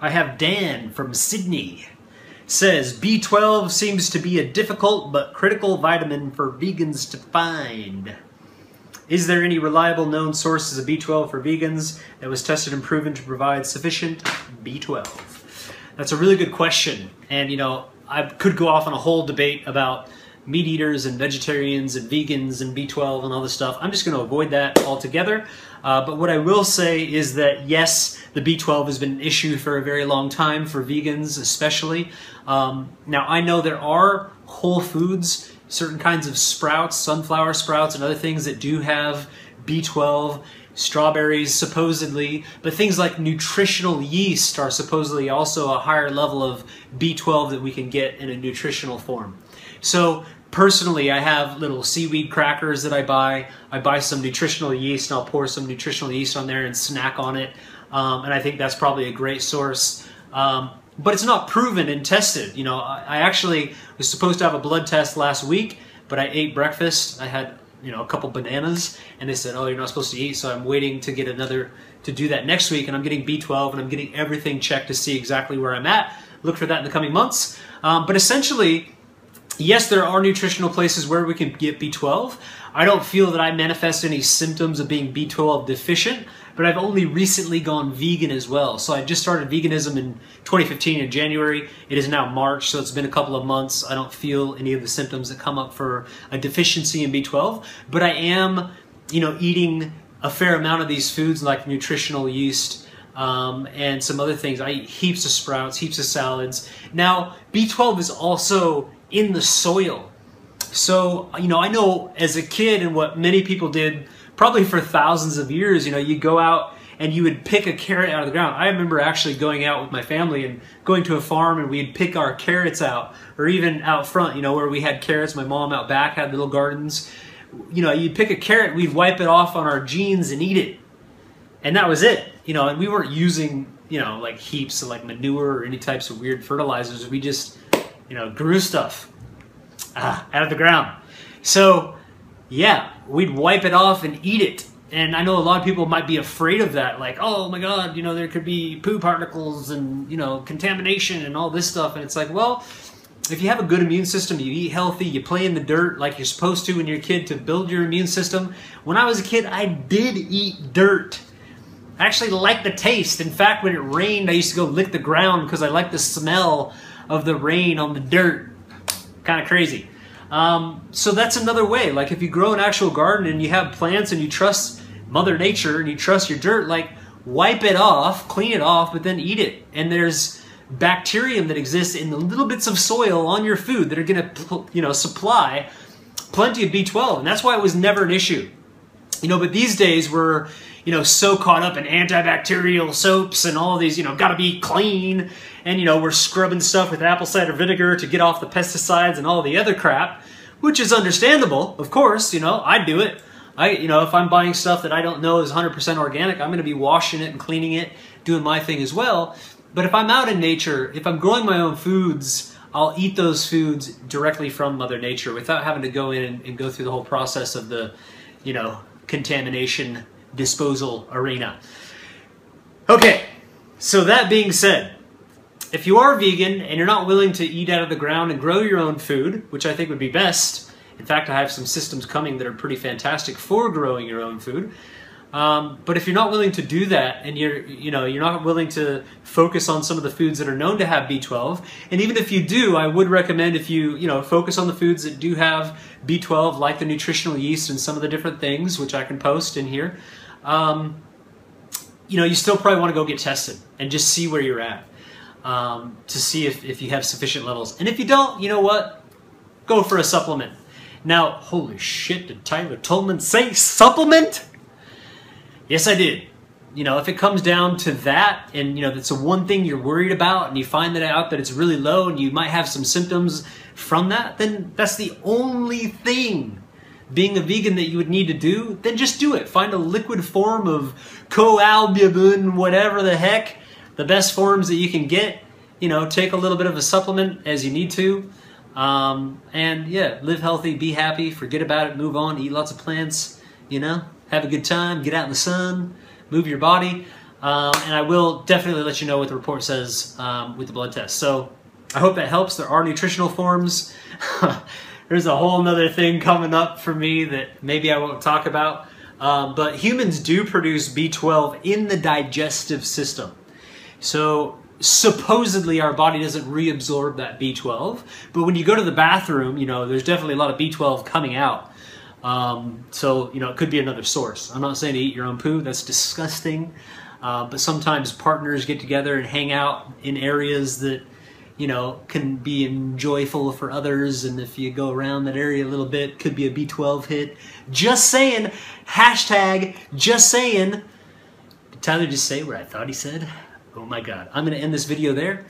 I have Dan from Sydney. Says, B12 seems to be a difficult but critical vitamin for vegans to find. Is there any reliable known sources of B12 for vegans that was tested and proven to provide sufficient B12? That's a really good question. And, you know, I could go off on a whole debate about meat eaters and vegetarians and vegans and B12 and all this stuff. I'm just going to avoid that altogether. But what I will say is that, yes, the B12 has been an issue for a very long time for vegans especially. Now, I know there are whole foods, certain kinds of sprouts, sunflower sprouts and other things that do have B12, strawberries supposedly, but things like nutritional yeast are supposedly also a higher level of B12 that we can get in a nutritional form. So personally, I have little seaweed crackers that I buy. I buy some nutritional yeast and I'll pour some nutritional yeast on there and snack on it. And I think that's probably a great source. But it's not proven and tested. You know, I actually was supposed to have a blood test last week, but I ate breakfast. I had, you know, a couple bananas and they said, oh, you're not supposed to eat. So I'm waiting to get to do that next week. And I'm getting B12 and I'm getting everything checked to see exactly where I'm at. Look for that in the coming months. But essentially, yes, there are nutritional places where we can get B12. I don't feel that I manifest any symptoms of being B12 deficient, but I've only recently gone vegan as well. So I just started veganism in 2015 in January. It is now March, so it's been a couple of months. I don't feel any of the symptoms that come up for a deficiency in B12, but I am, you know, eating a fair amount of these foods like nutritional yeast, and some other things. I eat heaps of sprouts, heaps of salads. Now, B12 is also in the soil. So, you know, I know as a kid and what many people did probably for thousands of years, you know, you go out and you would pick a carrot out of the ground. I remember actually going out with my family and going to a farm and we'd pick our carrots out, or even out front, you know, where we had carrots. My mom out back had little gardens. You know, you'd pick a carrot, we'd wipe it off on our jeans and eat it. And that was it, you know, and we weren't using, you know, like heaps of like manure or any types of weird fertilizers. We just, you know, grew stuff out of the ground. So yeah, we'd wipe it off and eat it. And I know a lot of people might be afraid of that, like, oh my God, you know, there could be poo particles and, you know, contamination and all this stuff. And it's like, well, if you have a good immune system, you eat healthy, you play in the dirt like you're supposed to when you're a kid to build your immune system. When I was a kid, I did eat dirt. I actually liked the taste. In fact, when it rained, I used to go lick the ground because I liked the smell of the rain on the dirt. Kind of crazy. So that's another way. Like if you grow an actual garden and you have plants and you trust Mother Nature and you trust your dirt, like wipe it off, clean it off, but then eat it. And there's bacterium that exists in the little bits of soil on your food that are going to, you know, supply plenty of B12. And that's why it was never an issue. You know, but these days we're, you know, so caught up in antibacterial soaps and all of these, you know, gotta be clean. And, you know, we're scrubbing stuff with apple cider vinegar to get off the pesticides and all the other crap, which is understandable, of course. You know, I do it. You know, if I'm buying stuff that I don't know is 100% organic, I'm going to be washing it and cleaning it, doing my thing as well. But if I'm out in nature, if I'm growing my own foods, I'll eat those foods directly from Mother Nature without having to go in and go through the whole process of the, you know, contamination disposal arena. Okay, so that being said, if you are vegan and you're not willing to eat out of the ground and grow your own food, which I think would be best, in fact, I have some systems coming that are pretty fantastic for growing your own food. But if you're not willing to do that and you're not willing to focus on some of the foods that are known to have B12, and even if you do, I would recommend if you focus on the foods that do have B12, like the nutritional yeast and some of the different things, which I can post in here, you still probably want to go get tested and just see where you're at, to see if you have sufficient levels. And if you don't, you know what? Go for a supplement. Now, holy shit, did Tyler Tolman say supplement? Yes, I did. If it comes down to that, and that's the one thing you're worried about, and you find that out that it's really low, and you might have some symptoms from that, then that's the only thing, being a vegan, that you would need to do. Then just do it. Find a liquid form of coalbumine, whatever the heck, the best forms that you can get. Take a little bit of a supplement as you need to. And yeah, live healthy, be happy, forget about it, move on, eat lots of plants, have a good time, get out in the sun, move your body. And I will definitely let you know what the report says with the blood test. So I hope that helps. There are nutritional forms. There's a whole nother thing coming up for me that maybe I won't talk about. But humans do produce B12 in the digestive system. So supposedly our body doesn't reabsorb that B12. But when you go to the bathroom, you know, there's definitely a lot of B12 coming out. So, you know, it could be another source. I'm not saying to eat your own poo. That's disgusting. But sometimes partners get together and hang out in areas that, you know, can be enjoyable for others. And if you go around that area a little bit, could be a B12 hit. Just saying. Hashtag just saying. Did Tyler just say what I thought he said? Oh my God. I'm going to end this video there.